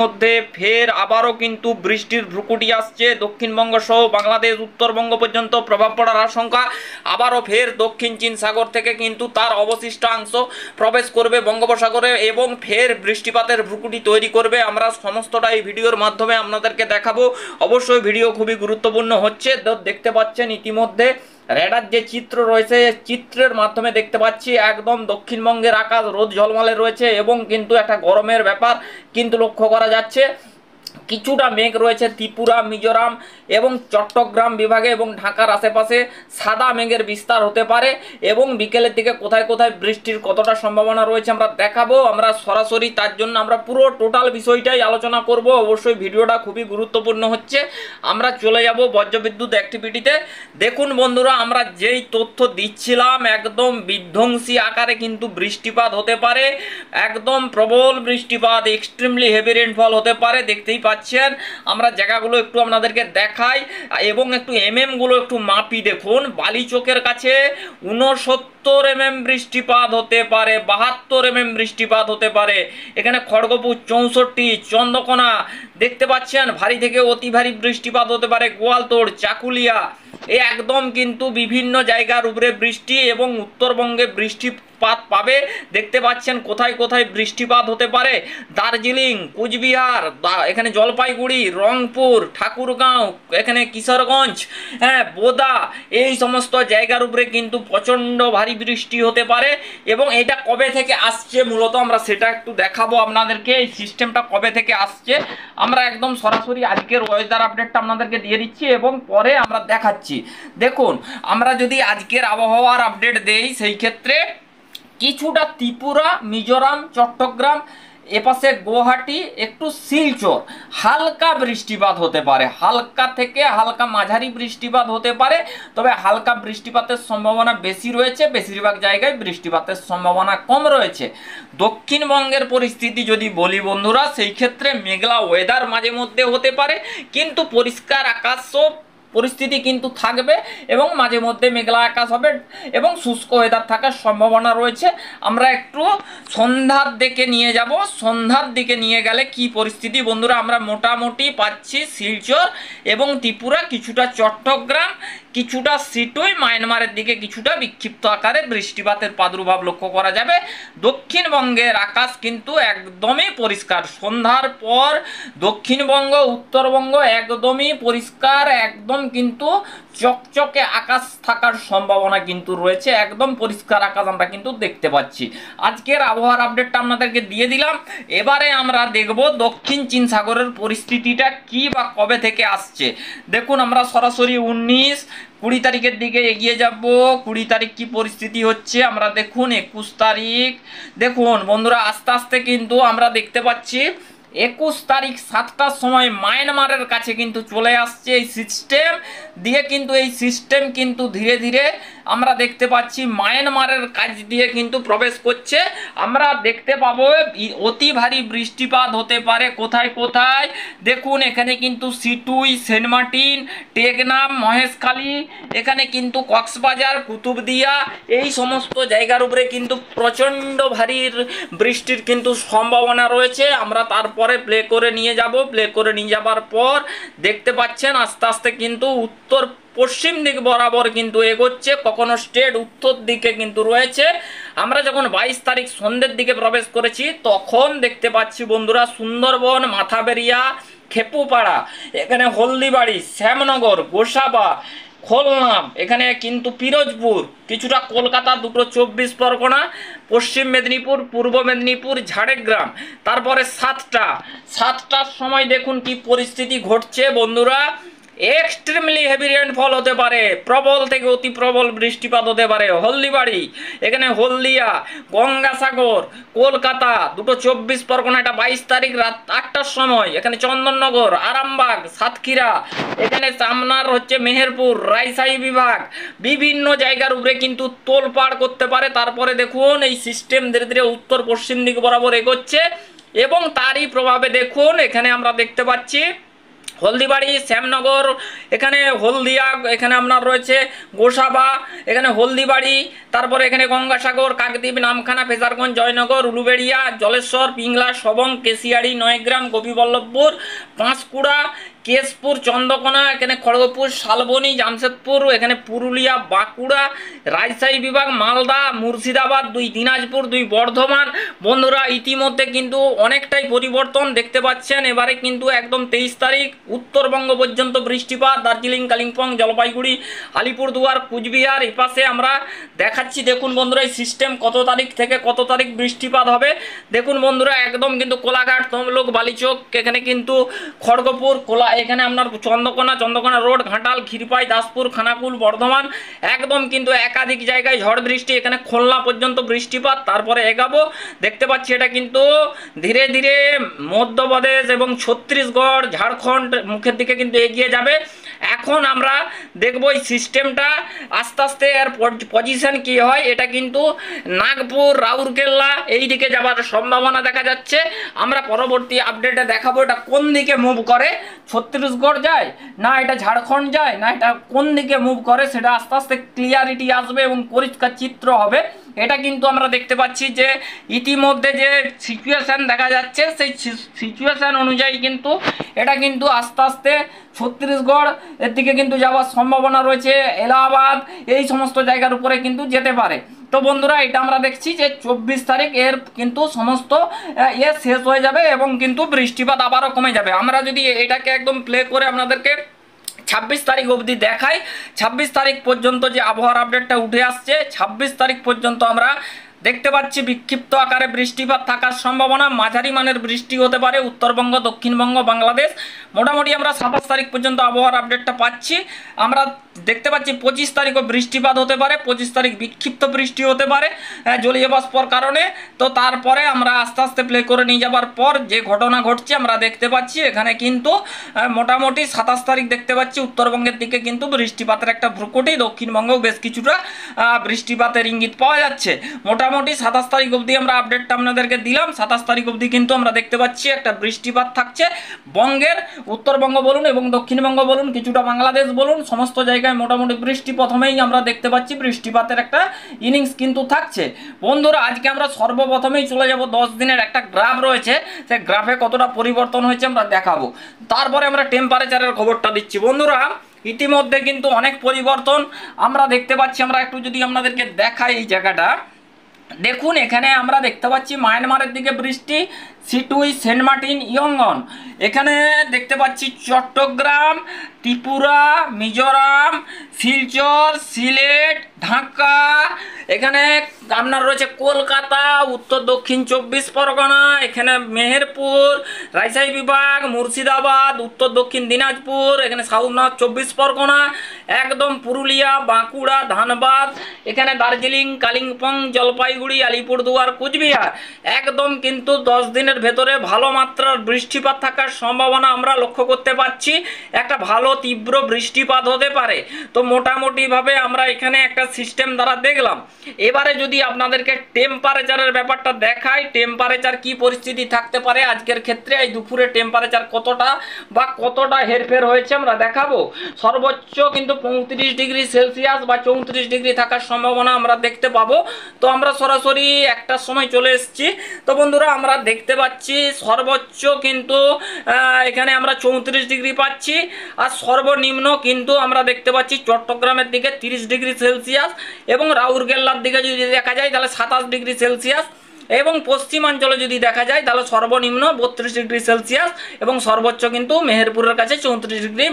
মধ্যে ফের আবারও কিন্তু বৃষ্টির ভ্রুকুটি আসছে। দক্ষিণবঙ্গ সহ বাংলাদেশ উত্তরবঙ্গ পর্যন্ত প্রভাব পড়ার আশঙ্কা। আবারও ফের দক্ষিণ চীন সাগর থেকে কিন্তু তার অবশিষ্টাংশ প্রবেশ করবে বঙ্গোপসাগরে এবং ফের বৃষ্টিপাতের ভ্রুকুটি তৈরি করবে। আমরা সমস্তটা এই ভিডিওর মাধ্যমে আপনাদেরকে দেখাবো। অবশ্যই ভিডিও খুবই গুরুত্বপূর্ণ হচ্ছে। দেখতে পাচ্ছেন ইতিমধ্যে রেডার যে চিত্র রয়েছে, চিত্রের মাধ্যমে দেখতে পাচ্ছি একদম দক্ষিণবঙ্গের আকাশ রোদ ঝলমলে রয়েছে এবং কিন্তু একটা গরমের ব্যাপার কিন্তু লক্ষ্য করা যাচ্ছে। কিছুটা মেঘ রয়েছে ত্রিপুরা, মিজোরাম এবং চট্টগ্রাম বিভাগে এবং ঢাকার আশেপাশে সাদা মেঘের বিস্তার হতে পারে এবং বিকেলের দিকে কোথায় কোথায় বৃষ্টির কতটা সম্ভাবনা রয়েছে আমরা দেখাবো। আমরা সরাসরি তার জন্য আমরা পুরো টোটাল বিষয়টাই আলোচনা করব। অবশ্যই ভিডিওটা খুবই গুরুত্বপূর্ণ হচ্ছে। আমরা চলে যাব বজ্রবিদ্যুৎ অ্যাক্টিভিটিতে। দেখুন বন্ধুরা, আমরা যেই তথ্য দিচ্ছিলাম একদম বিধ্বংসী আকারে কিন্তু বৃষ্টিপাত হতে পারে, একদম প্রবল বৃষ্টিপাত, এক্সট্রিমলি হেভি রেনফল হতে পারে। দেখতেই পাচ্ছেন আমরা জায়গাগুলো একটু আপনাদেরকে দেখাই এবং একটু গুলো একটু মাপি। দেখুন বালিচকের কাছে 69 mm বৃষ্টিপাত হতে পারে, 72 mm বৃষ্টিপাত হতে পারে। এখানে খড়গপুর 64, চন্দ্রকোনা দেখতে পাচ্ছেন ভারী থেকে অতি ভারী বৃষ্টিপাত হতে পারে, গোয়ালতোড়, চাকুলিয়া একদম কিন্তু বিভিন্ন জায়গার উপরে বৃষ্টি এবং উত্তরবঙ্গে বৃষ্টিপাত পাবে। দেখতে পাচ্ছেন কোথায় কোথায় বৃষ্টিপাত হতে পারে। দার্জিলিং, কুচবিহার, এখানে জলপাইগুড়ি, রংপুর, ঠাকুরগাঁও, এখানে কিশোরগঞ্জ, বোদা, এই সমস্ত জায়গার উপরে কিন্তু প্রচণ্ড ভারী বৃষ্টি হতে পারে। এবং এটা কবে থেকে আসছে মূলত আমরা সেটা একটু দেখাবো আপনাদেরকে। এই সিস্টেমটা কবে থেকে আসছে আমরা একদম সরাসরি আজকের ওয়েদার আপডেটটা আপনাদেরকে দিয়ে দিচ্ছি এবং পরে আমরা দেখাচ্ছি। দেখুন, আমরা যদি আজকের আবহাওয়ার আপডেট দেই সেই ক্ষেত্রে কিছুটা ত্রিপুরা, মিজোরাম, চট্টগ্রাম, এপাশে গুয়াহাটি, একটু শিলচর হালকা বৃষ্টিপাত হতে পারে, হালকা থেকে হালকা মাঝারি বৃষ্টিপাত হতে পারে। তবে হালকা বৃষ্টিপাতের সম্ভাবনা বেশি রয়েছে, বেশিরভাগ জায়গায় বৃষ্টিপাতের সম্ভাবনা কম রয়েছে। দক্ষিণবঙ্গের পরিস্থিতি যদি বলি বন্ধুরা, সেই ক্ষেত্রে মেঘলা ওয়েদার মাঝে মধ্যে হতে পারে, কিন্তু পরিষ্কার আকাশও পরিস্থিতি কিন্তু থাকবে এবং মাঝে মধ্যে মেঘলা আকাশ হবে এবং শুষ্ক ওয়েদার থাকার সম্ভাবনা রয়েছে। আমরা একটু সন্ধ্যার দিকে নিয়ে যাব। সন্ধ্যার দিকে নিয়ে গেলে কি পরিস্থিতি বন্ধুরা, আমরা মোটামুটি পাচ্ছি শিলচর এবং ত্রিপুরা, কিছুটা চট্টগ্রাম, কিছুটা সিটুই, মায়ানমারের দিকে কিছুটা বিক্ষিপ্ত আকারে বৃষ্টিপাতের প্রাদুর্ভাব লক্ষ্য করা যাবে। দক্ষিণবঙ্গের আকাশ কিন্তু একদমই পরিষ্কার। সন্ধ্যার পর দক্ষিণবঙ্গ, উত্তরবঙ্গ একদমই পরিষ্কার, একদম কিন্তু চকচকে আকাশ থাকার সম্ভাবনা কিন্তু রয়েছে। একদম পরিষ্কার আকাশ আমরা কিন্তু দেখতে পাচ্ছি। আজকের আবহাওয়ার আপডেটটা আপনাদেরকে দিয়ে দিলাম। এবারে আমরা দেখব দক্ষিণ চীন সাগরের পরিস্থিতিটা কি বা কবে থেকে আসছে। দেখুন, আমরা সরাসরি 19-20 তারিখের দিকে এগিয়ে যাব। 20 তারিখ কি পরিস্থিতি হচ্ছে আমরা দেখুন। 21 তারিখ দেখুন বন্ধুরা, আস্তে আস্তে কিন্তু আমরা দেখতে পাচ্ছি 21 তারিখ 7টার সময় মায়ানমারের কাছে কিন্তু চলে আসছে এই সিস্টেম দিয়ে। কিন্তু এই সিস্টেম কিন্তু ধীরে ধীরে আমরা দেখতে পাচ্ছি মায়ানমারের কাছ দিয়ে কিন্তু প্রবেশ করছে। আমরা দেখতে পাবো অতি ভারী বৃষ্টিপাত হতে পারে কোথায় কোথায়। দেখুন এখানে কিন্তু সিটুই, সেন্ট মার্টিন, টেকনাফ, মহেশখালী, এখানে কিন্তু কক্সবাজার, কুতুবদিয়া, এই সমস্ত জায়গার উপরে কিন্তু প্রচণ্ড ভারী বৃষ্টির কিন্তু সম্ভাবনা রয়েছে। আমরা তারপরে প্লে করে নিয়ে যাব। প্লে করে নিয়ে যাবার পর দেখতে পাচ্ছেন আস্তে আস্তে কিন্তু উত্তর পশ্চিম দিক বরাবর কিন্তু এগোচ্ছে। কখনো স্টেট উত্তর দিকে কিন্তু রয়েছে। আমরা যখন 22 তারিখ সন্ধ্যের দিকে প্রবেশ করেছি তখন দেখতে পাচ্ছি বন্ধুরা সুন্দরবন, মাথাবেরিয়া, খেপুপাড়া, এখানে হলদিবাড়ি, শ্যামনগর, গোসাবা, খুলনা, এখানে কিন্তু পিরোজপুর, কিছুটা কলকাতা, দুটো 24 পরগনা, পশ্চিম মেদিনীপুর, পূর্ব মেদিনীপুর, ঝাড়গ্রাম। তারপরে 7টার সময় দেখুন কি পরিস্থিতি ঘটছে বন্ধুরা। এক্সট্রিমলি হেভি রেনফল হতে পারে, প্রবল থেকে অতি প্রবল বৃষ্টিপাত হতে পারে। হলদিবাড়ি, এখানে হলদিয়া, গঙ্গাসাগর, কলকাতা, দুটো 24 পরগনা, এটা 22 তারিখ রাত 8টার সময়। এখানে চন্দননগর, আরামবাগ, সাতক্ষীরা, এখানে সামনার হচ্ছে মেহেরপুর, রাজশাহী বিভাগ, বিভিন্ন জায়গার উপরে কিন্তু তোলপাড় করতে পারে। তারপরে দেখুন এই সিস্টেম ধীরে ধীরে উত্তর পশ্চিম দিক বরাবর এগোচ্ছে এবং তারই প্রভাবে দেখুন এখানে আমরা দেখতে পাচ্ছি হলদিবাড়ি, শ্যামনগর, এখানে হলদিয়া, এখানে আপনার রয়েছে গোসাবা, এখানে হলদিবাড়ি, তারপরে এখানে গঙ্গাসাগর, কাকদ্বীপ, নামখানা, ফেজারগঞ্জ, জয়নগর, উলুবেড়িয়া, জলেশ্বর, পিংলা, সবং, কেশিয়াড়ি, নয়গ্রাম, গোপীবল্লভপুর, পাঁশকুড়া, কেশপুর, চন্দ্রকোনা, এখানে খড়গপুর, শালবনী, জামশেদপুর, এখানে পুরুলিয়া, বাঁকুড়া, রাজশাহী বিভাগ, মালদা, মুর্শিদাবাদ, 2 দিনাজপুর, 2 বর্ধমান। বন্ধুরা ইতিমধ্যে কিন্তু অনেকটাই পরিবর্তন দেখতে পাচ্ছেন। এবারে কিন্তু একদম 23 তারিখ উত্তরবঙ্গ পর্যন্ত বৃষ্টিপাত, দার্জিলিং, কালিম্পং, জলপাইগুড়ি, আলিপুরদুয়ার, কুচবিহার এপাশে আমরা দেখাচ্ছি। দেখুন বন্ধুরা এই সিস্টেম কত তারিখ থেকে কত তারিখ বৃষ্টিপাত হবে। দেখুন বন্ধুরা একদম কিন্তু কোলাঘাট, তমলুক, বালিচক, এখানে কিন্তু খড়গপুর, এখানে আপনার চন্দ্রকোনা রোড, ঘাটাল, ক্ষীরপাই, দাসপুর, খানাকুল, বর্ধমান, একদম কিন্তু একাধিক জায়গায় ঝড় বৃষ্টি। এখানে খুলনা পর্যন্ত বৃষ্টিপাত। তারপরে এগাবো দেখতে পাচ্ছি এটা কিন্তু ধীরে ধীরে মধ্যপ্রদেশ এবং ছত্তিশগড়, ঝাড়খণ্ড মুখের দিকে কিন্তু এগিয়ে যাবে। এখন আমরা দেখব এই সিস্টেমটা আস্তে আস্তে এর পজিশন কি হয়। এটা কিন্তু নাগপুর, রাউরকেল্লা এই দিকে যাবার সম্ভাবনা দেখা যাচ্ছে। আমরা পরবর্তী আপডেটে দেখাবো এটা কোন দিকে মুভ করে, ছত্তিশগড় যায় না এটা ঝাড়খণ্ড যায় না এটা কোন দিকে মুভ করে, সেটা আস্তে আস্তে ক্লিয়ারিটি আসবে এবং পরিষ্কার চিত্র হবে। এটা কিন্তু আমরা দেখতে পাচ্ছি যে ইতিমধ্যে যে সিচুয়েশন দেখা যাচ্ছে সেই সিচুয়েশন অনুযায়ী কিন্তু এটা কিন্তু আস্তে আস্তে ছত্তিশগড় এর দিকে কিন্তু যাওয়ার সম্ভাবনা রয়েছে, এলাহাবাদ এই সমস্ত জায়গার উপরে কিন্তু যেতে পারে। তো বন্ধুরা এটা আমরা দেখছি যে 24 তারিখ এর কিন্তু সমস্ত শেষ হয়ে যাবে এবং কিন্তু বৃষ্টিপাত আবারও কমে যাবে। আমরা যদি এটাকে একদম প্লে করে আপনাদেরকে 26 তারিখ অবধি দেখাই, 26 তারিখ পর্যন্ত যে আবহাওয়ার আপডেটটা উঠে আসছে, 26 তারিখ পর্যন্ত আমরা দেখতে পাচ্ছি বিক্ষিপ্ত আকারে বৃষ্টিপাত থাকার সম্ভাবনা, মাঝারি মানের বৃষ্টি হতে পারে উত্তরবঙ্গ, দক্ষিণবঙ্গ, বাংলাদেশ। মোটামুটি আমরা 27 তারিখ পর্যন্ত আবহাওয়ার আপডেটটা পাচ্ছি। আমরা দেখতে পাচ্ছি 25 তারিখও বৃষ্টিপাত হতে পারে, 25 তারিখ বিক্ষিপ্ত বৃষ্টি হতে পারে জলীয় বাষ্পর কারণে। তো তারপরে আমরা আস্তে আস্তে প্লে করে নিয়ে যাবার পর যে ঘটনা ঘটছে আমরা দেখতে পাচ্ছি এখানে কিন্তু মোটামুটি 27 তারিখ দেখতে পাচ্ছি উত্তরবঙ্গের দিকে কিন্তু বৃষ্টিপাতের একটা ভ্রুকুটি, দক্ষিণবঙ্গেও বেশ কিছুটা বৃষ্টিপাতের ইঙ্গিত পাওয়া যাচ্ছে। মোটামুটি 27 তারিখ অবধি আমরা আপডেটটা আপনাদেরকে দিলাম। 27 তারিখ অবধি কিন্তু আমরা দেখতে পাচ্ছি একটা বৃষ্টিপাত থাকছে বঙ্গের, উত্তরবঙ্গ বলুন এবং দক্ষিণবঙ্গ বলুন, কিছুটা বাংলাদেশ বলুন, সমস্ত জায়গায় মোটামুটি বৃষ্টি প্রথমেই আমরা দেখতে পাচ্ছি বৃষ্টিপাতের একটা ইনিংস কিন্তু থাকছে। বন্ধুরা আজকে আমরা সর্বপ্রথমেই চলে যাব 10 দিনের একটা গ্রাফ রয়েছে, সেই গ্রাফে কতটা পরিবর্তন হয়েছে আমরা দেখাবো। তারপরে আমরা টেম্পারেচারের খবরটা দিচ্ছি। বন্ধুরা ইতিমধ্যে কিন্তু অনেক পরিবর্তন আমরা দেখতে পাচ্ছি। আমরা একটু যদি আপনাদেরকে দেখাই এই জায়গাটা দেখুন, এখানে আমরা দেখতে পাচ্ছি মায়ানমারের দিকে বৃষ্টি, সিটুই, সেন্ট মার্টিন, ইয়ঙ্গন, এখানে দেখতে পাচ্ছি চট্টগ্রাম, ত্রিপুরা, মিজোরাম, শিলচর, সিলেট, ঢাকা, এখানে আপনার রয়েছে কলকাতা, উত্তর দক্ষিণ 24 পরগনা, এখানে মেহেরপুর, রাজশাহী বিভাগ, মুর্শিদাবাদ, উত্তর দক্ষিণ দিনাজপুর, এখানে সাউথ নর্থ 24 পরগনা, একদম পুরুলিয়া, বাঁকুড়া, ধানবাদ, এখানে দার্জিলিং, কালিম্পং, জলপাইগুড়ি, আলিপুরদুয়ার, কুচবিহার, একদম কিন্তু 10 দিনের ভেতরে ভালো মাত্রার বৃষ্টিপাত থাকার সম্ভাবনা আমরা লক্ষ্য করতে পারছি। একটা ভালো তীব্র বৃষ্টিপাত হতে পারে। তো মোটামুটিভাবে আমরা এখানে একটা সিস্টেম দ্বারা দেখলাম। এবারে যদি আপনাদেরকে টেম্পারেচারের ব্যাপারটা দেখাই, টেম্পারেচার কি পরিস্থিতি থাকতে পারে আজকের ক্ষেত্রে, এই দুপুরে টেম্পারেচার কতটা হেরফের হয়েছে আমরা দেখাবো। সর্বোচ্চ কিন্তু 35 ডিগ্রি সেলসিয়াস বা 34 ডিগ্রি থাকার সম্ভাবনা আমরা দেখতে পাবো। তো আমরা সরাসরি একটার সময় চলে এসেছি। তো বন্ধুরা আমরা দেখতে পাচ্ছি সর্বোচ্চ কিন্তু এখানে আমরা 34 ডিগ্রি পাচ্ছি, আর সর্বনিম্ন কিন্তু আমরা দেখতে পাচ্ছি চট্টগ্রামের দিকে 30 ডিগ্রি সেলসিয়াস এবং রাউরকেল্লার দিকে যদি দেখা যায় তাহলে 27 ডিগ্রি সেলসিয়াস, এবং পশ্চিমাঞ্চলে যদি দেখা যায় তাহলে সর্বনিম্ন 32 ডিগ্রি সেলসিয়াস এবং সর্বোচ্চ কিন্তু মেহেরপুরের কাছে 34 ডিগ্রি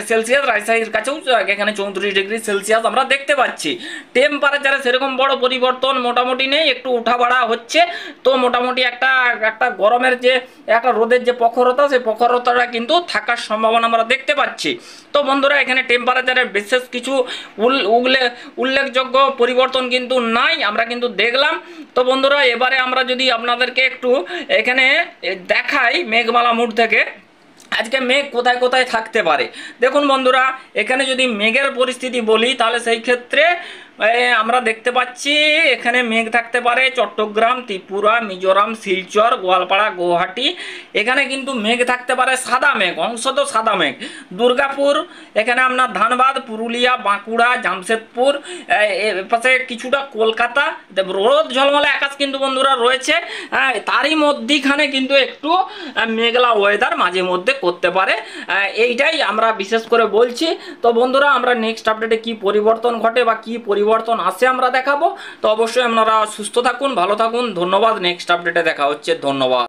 সেলসিয়াস, রাজশাহীর কাছেও এখানে 34 ডিগ্রি সেলসিয়াস আমরা দেখতে পাচ্ছি। টেম্পারেচারে সেরকম বড় পরিবর্তন মোটামুটি নেই, একটু উঠা বাড়া হচ্ছে। তো মোটামুটি একটা গরমের যে একটা রোদের যে প্রখরতা, সেই প্রখরতাটা কিন্তু থাকার সম্ভাবনা আমরা দেখতে পাচ্ছি। তো বন্ধুরা এখানে টেম্পারেচারের বিশেষ কিছু উল্লেখযোগ্য পরিবর্তন কিন্তু নাই, আমরা কিন্তু দেখলাম। তো বন্ধুরা এবারে আমরা যদি আপনাদেরকে একটু এখানে দেখাই মেঘমালা মোড় থেকে আজকে মেঘ কোথায় কোথায় থাকতে পারে। দেখুন বন্ধুরা এখানে যদি মেঘের পরিস্থিতি বলি তাহলে সেই ক্ষেত্রে আমরা দেখতে পাচ্ছি এখানে মেঘ থাকতে পারে চট্টগ্রাম, ত্রিপুরা, মিজোরাম, শিলচর, গোয়ালপাড়া, গুয়াহাটি, এখানে কিন্তু মেঘ থাকতে পারে, সাদা মেঘ, অংশত সাদা মেঘ। দুর্গাপুর, এখানে আপনার ধানবাদ, পুরুলিয়া, বাঁকুড়া, জামশেদপুর, পাশে কিছুটা কলকাতা, রোদ ঝলমলে আকাশ কিন্তু বন্ধুরা রয়েছে। তারই মধ্যিখানে কিন্তু একটু মেঘলা ওয়েদার মাঝে মধ্যে করতে পারে, এইটাই আমরা বিশেষ করে বলছি। তো বন্ধুরা, আমরা নেক্সট আপডেটে কি পরিবর্তন ঘটে বা কি পরিবর্তন আসে আমরা দেখাবো। তো অবশ্যই আপনারা সুস্থ থাকুন, ভালো থাকুন, ধন্যবাদ। নেক্সট আপডেটে দেখা হচ্ছে, ধন্যবাদ।